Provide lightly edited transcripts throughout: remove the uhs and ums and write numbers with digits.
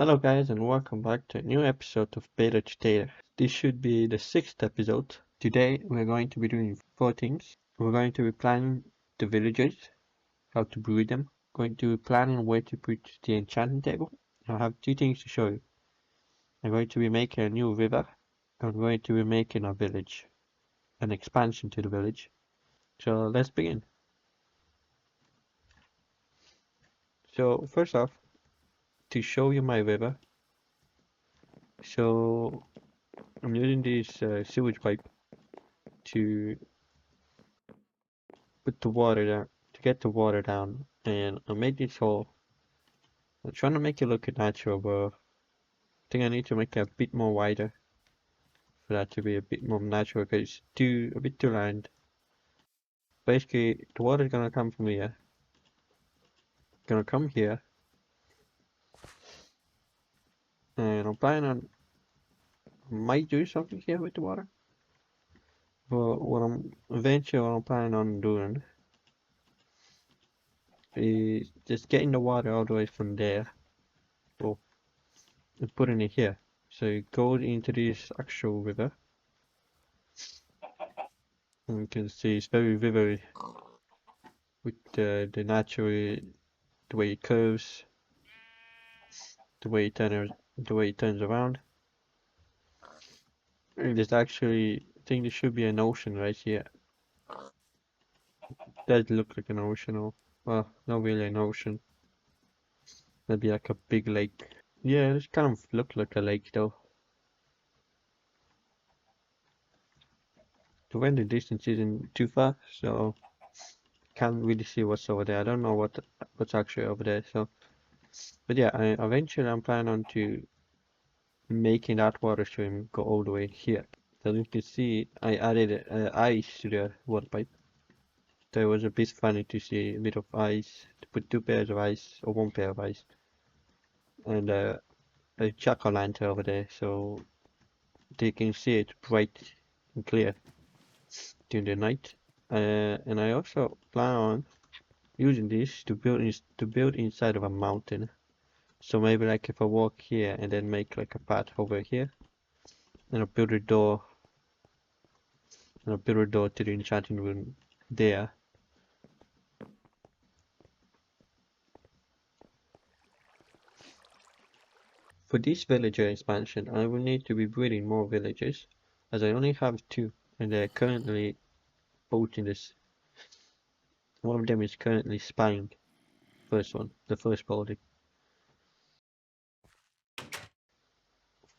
Hello guys and welcome back to a new episode of Beta to Theta. This should be the sixth episode. Today we're going to be doing four things. We're going to be planning the villagers, how to breed them. Going to be planning where to put the enchanting table. I have two things to show you. I'm going to be making a new river. I'm going to be making a village, an expansion to the village. So let's begin. So first off, to show you my river, so I'm using this sewage pipe to put the water down, to get the water down, and I made this hole. I'm trying to make it look natural, but I think I need to make it a bit more wider for that to be a bit more natural because it's a bit too lined. Basically, the water is gonna come from here, gonna come here, and I'm planning on might do something here with the water. But what I'm planning on doing is just getting the water all the way from there, oh, and putting it here. So it goes into this actual river. And you can see it's very vivid with the natural, the way it curves, the way it turns around. And there's actually, I think there should be an ocean right here. Does look like an ocean, or well, not really an ocean. Maybe like a big lake. Yeah, it kind of look like a lake though. The render distance isn't too far, so can't really see what's over there. I don't know what's actually over there. So, but yeah, eventually I'm planning on to making that water stream go all the way here. So you can see I added ice to the water pipe. So it was a bit funny to see a bit of ice, to put two pairs of ice or one pair of ice, and a jack-o'-lantern over there so they can see it bright and clear during the night. And I also plan on using this to build inside of a mountain. So maybe like if I walk here and then make like a path over here, and I'll build a door, to the enchanting room there. For this villager expansion, I will need to be breeding more villagers, as I only have two, and they're currently poaching this. One of them is currently spying. The first poaching.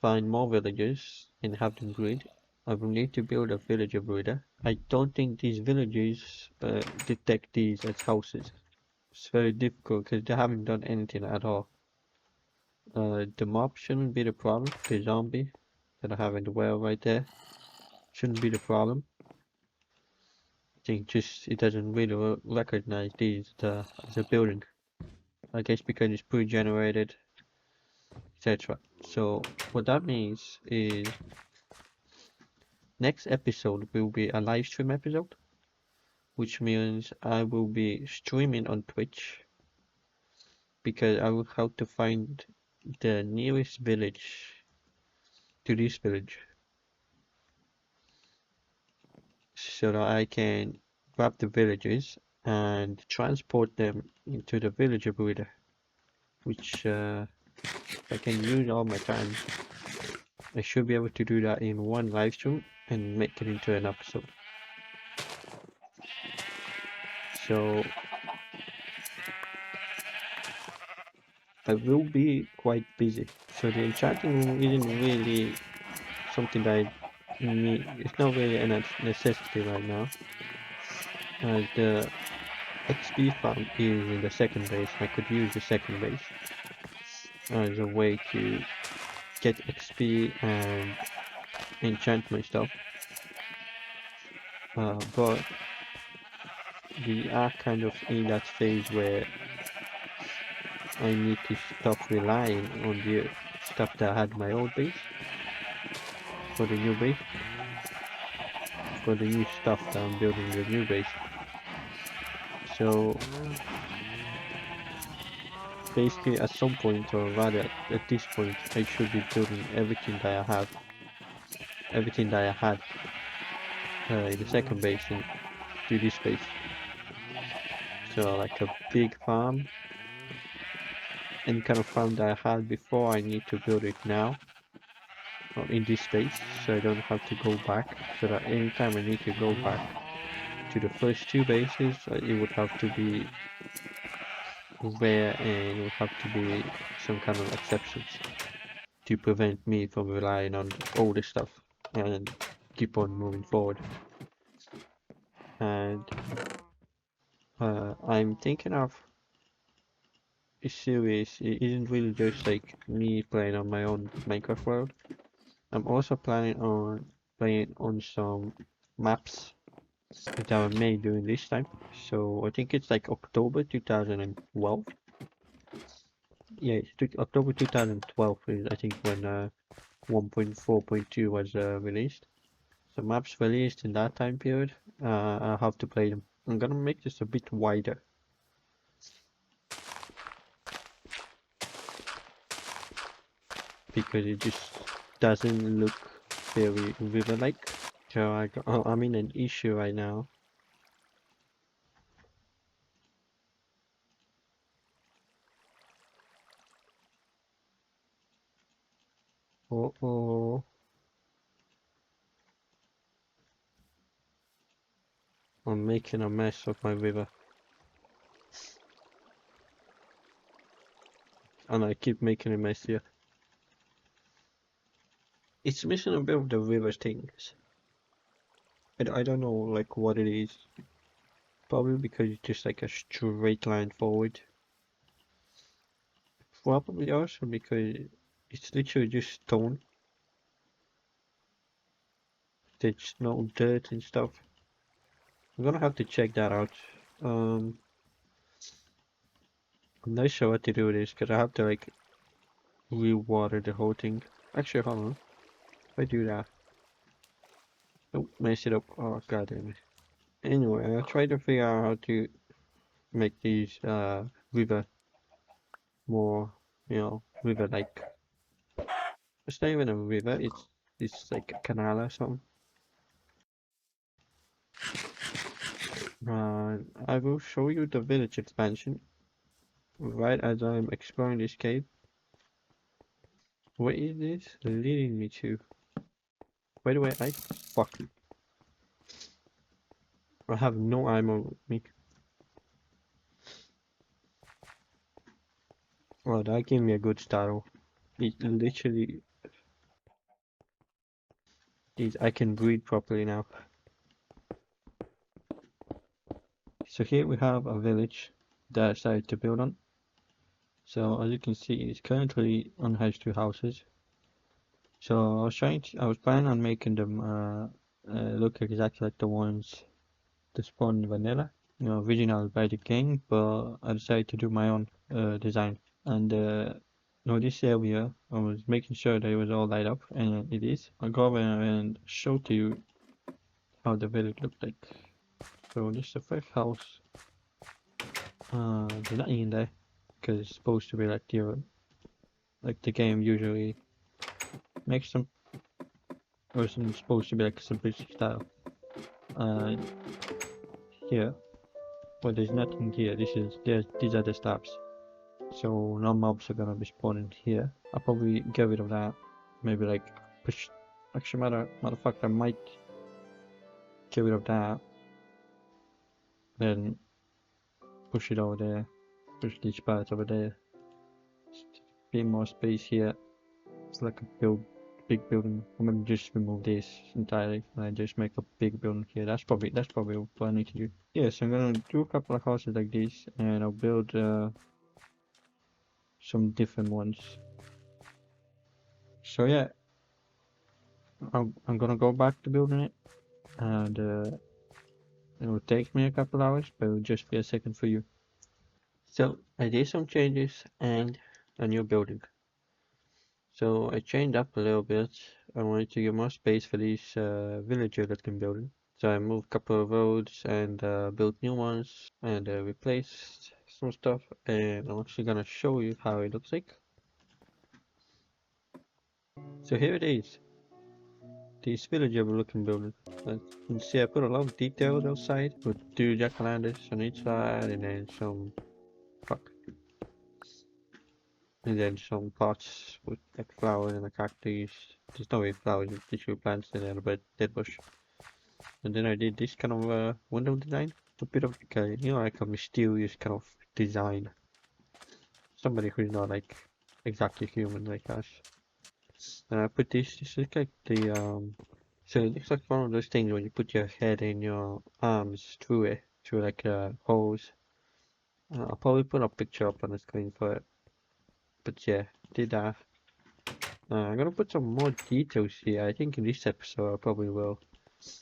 Find more villagers and have them breed. I will need to build a villager breeder. I don't think these villagers detect these as houses. It's very difficult because they haven't done anything at all. The mob shouldn't be the problem. The zombie that I have in the well right there shouldn't be the problem. I think just it doesn't really recognize these as a building. I guess because it's pre-generated, etc. So what that means is next episode will be a live stream episode, which means I will be streaming on Twitch because I will have to find the nearest village to this village so that I can grab the villagers and transport them into the villager breeder, which I can use all my time. I should be able to do that in one live stream and make it into an episode. So I will be quite busy. So the enchanting isn't really something that I need. It's not really a necessity right now. The XP farm is in the second base. I could use the second base as a way to get XP and enchant my stuff. But we are kind of in that phase where I need to stop relying on the stuff that I had in my old base for the new base, for the new stuff that I'm building the new base. So basically at some point, or rather at this point, I should be building everything that I have, everything that I had in the second base into this base. So like a big farm, any kind of farm that I had before, I need to build it now, or in this space, so I don't have to go back. So that anytime I need to go back to the first two bases, it would have to be rare and it would have to be some kind of exceptions to prevent me from relying on all this stuff and keep on moving forward. And I'm thinking of a series. It isn't really just like me playing on my own Minecraft world. I'm also planning on playing on some maps that I made during this time. So I think it's like October 2012. Yeah, it's October 2012 is I think when 1.4.2 was released. So maps released in that time period, I'll have to play them. I'm gonna make this a bit wider because it just doesn't look very river-like. So I'm in an issue right now. Uh-oh. I'm making a mess of my river. And I keep making a mess here. It's missing a bit of the river things. I don't know like what it is. Probably because it's just like a straight line forward. Probably also because it's literally just stone. There's no dirt and stuff. I'm gonna have to check that out. Um, I'm not sure what to do with this because I have to like re-water the whole thing. Actually, hold on. If I do that, oh, mess it up. Oh, god damn it. Anyway, I'll try to figure out how to make these river more, river-like. It's not even a river. It's like a canal or something. I will show you the village expansion right as I'm exploring this cave. Where is this leading me to? By the way, fuck. I have no ammo with me. Oh, that gave me a good start. It literally is. I can breathe properly now. So here we have a village that I decided to build on. So as you can see, it's currently on has two houses. So I was planning on making them look exactly like the ones that spawn in vanilla, original by the game, but I decided to do my own design. And this area, I was making sure that it was all light up, and it is. I'll go over and show to you how the village looked like. So this is the first house. There's nothing in there because it's supposed to be like the game usually makes them, or it's supposed to be like a simplistic style. Uh, here, but there's nothing here. These are the steps. So no mobs are gonna be spawning here. I'll probably get rid of that. Maybe like push. Actually, motherfucker, I might get rid of that. Then push it over there. Push these parts over there. Just a bit more space here. It's like a big building. I'm gonna just remove this entirely and just make a big building here. That's probably what I need to do. Yes, I'm gonna do a couple of houses like this, and I'll build some different ones. So yeah, I'm gonna go back to building it, and it will take me a couple hours, but it will just be a second for you. So I did some changes and a new building. So I changed up a little bit. I wanted to give more space for these villager that can build. So I moved a couple of roads and built new ones and replaced some stuff, and I'm actually gonna show you how it looks like. So here it is, this villager looking building. As you can see, I put a lot of details outside. Put two jack-o'-lanterns on each side, and then some fuck, and then some pots with like flowers and a cactus. There's no way flowers, there's literally plants in there, but dead bush. And then I did this kind of window design, a bit of like a, you know, like a mysterious kind of design. Somebody who's not like exactly human like us. And I put this is like the so it looks like one of those things when you put your head and your arms through it, through like a hose. I'll probably put a picture up on the screen for it. But yeah, did that. I'm gonna put some more details here. I think in this episode I probably will.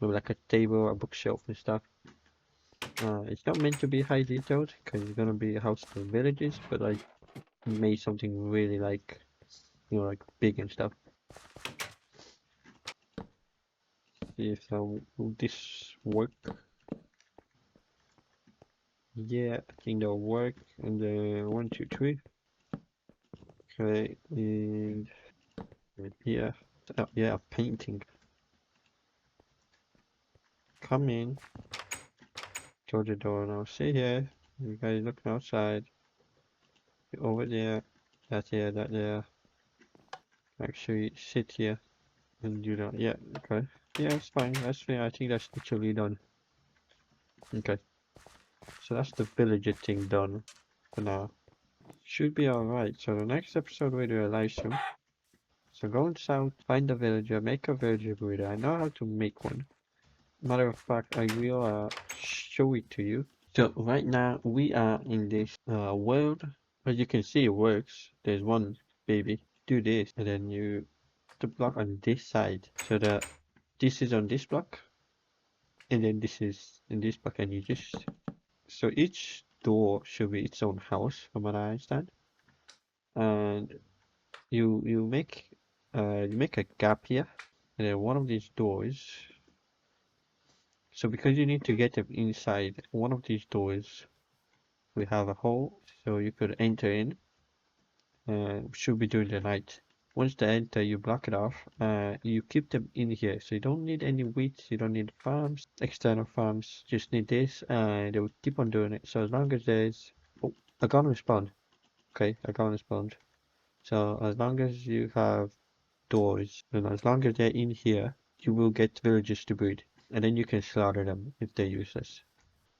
Maybe like a table, a bookshelf and stuff. It's not meant to be high detailed because it's gonna be a house for villages, but I made something really like, you know, like big and stuff. See if will this work. Yeah, I think that'll work. And 1, 2, 3. Okay, and here. Oh, yeah, painting. Come in. Close the door now. See here. You guys looking outside. Over there. That there, that there. Actually, sit here and do that. Yeah, okay. Yeah, it's fine. That's fine. I think that's literally done. Okay. So that's the villager thing done for now. Should be alright. So the next episode we do a live stream. So go south, find a villager, make a villager breeder. I know how to make one. Matter of fact, I will show it to you. So right now we are in this world. As you can see, it works. There's one baby. Do this, and then you put the block on this side. So that this is on this block, and then this is in this block, and you just so each door should be its own house, from what I understand. And you make a gap here, and then one of these doors. So because you need to get them inside one of these doors, we have a hole so you could enter in. Should be during the night. Once they enter, you block it off. You keep them in here, so you don't need any wheat, you don't need farms, external farms. Just need this, and they will keep on doing it. So as long as there's, oh, I got respawn. Okay, I got respawned. So as long as you have doors, and as long as they're in here, you will get villagers to breed, and then you can slaughter them if they're useless.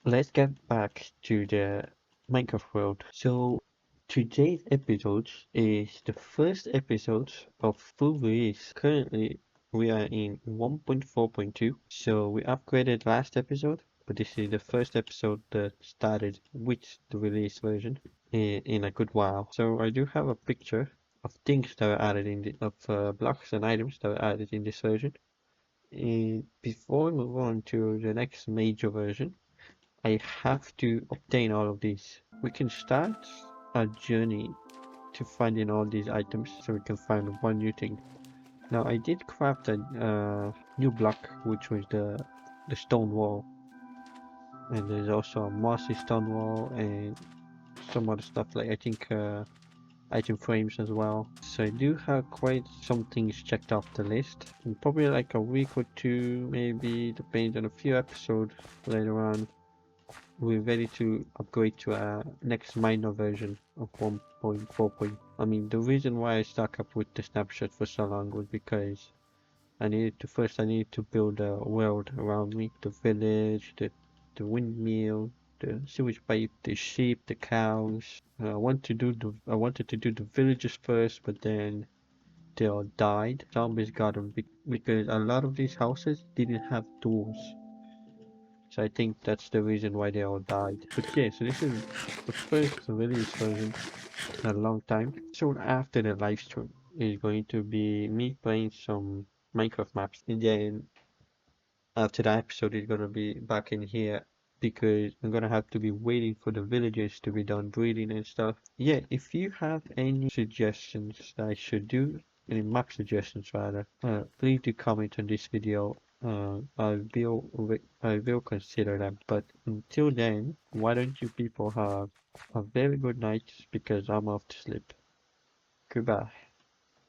Let's get back to the Minecraft world. So today's episode is the first episode of full release. Currently we are in 1.4.2. So we upgraded last episode, but this is the first episode that started with the release version in a good while. So I do have a picture of things that were added in blocks and items that were added in this version. And before we move on to the next major version, I have to obtain all of these. We can start a journey to finding all these items so we can find one new thing. Now I did craft a new block, which was the stone wall, and there's also a mossy stone wall and some other stuff like I think item frames as well. So I do have quite some things checked off the list. In probably like a week or two, maybe depends on a few episodes later on, we're ready to upgrade to a next minor version of 1.4. I mean, the reason why I stuck up with the snapshot for so long was because I needed to build a world around me, the village, the windmill, the sewage pipe, the sheep, the cows. I wanted to do the villages first, but then they all died. Zombies got them because a lot of these houses didn't have doors. So I think that's the reason why they all died. But yeah, so this is the first release version in a long time. Soon after the live stream is going to be me playing some Minecraft maps. And then after the episode is gonna be back in here because I'm gonna have to be waiting for the villagers to be done breeding and stuff. Yeah, if you have any suggestions that I should do, any map suggestions rather, please do comment on this video. I will consider them. But until then, why don't you people have a very good night because I'm off to sleep. Goodbye.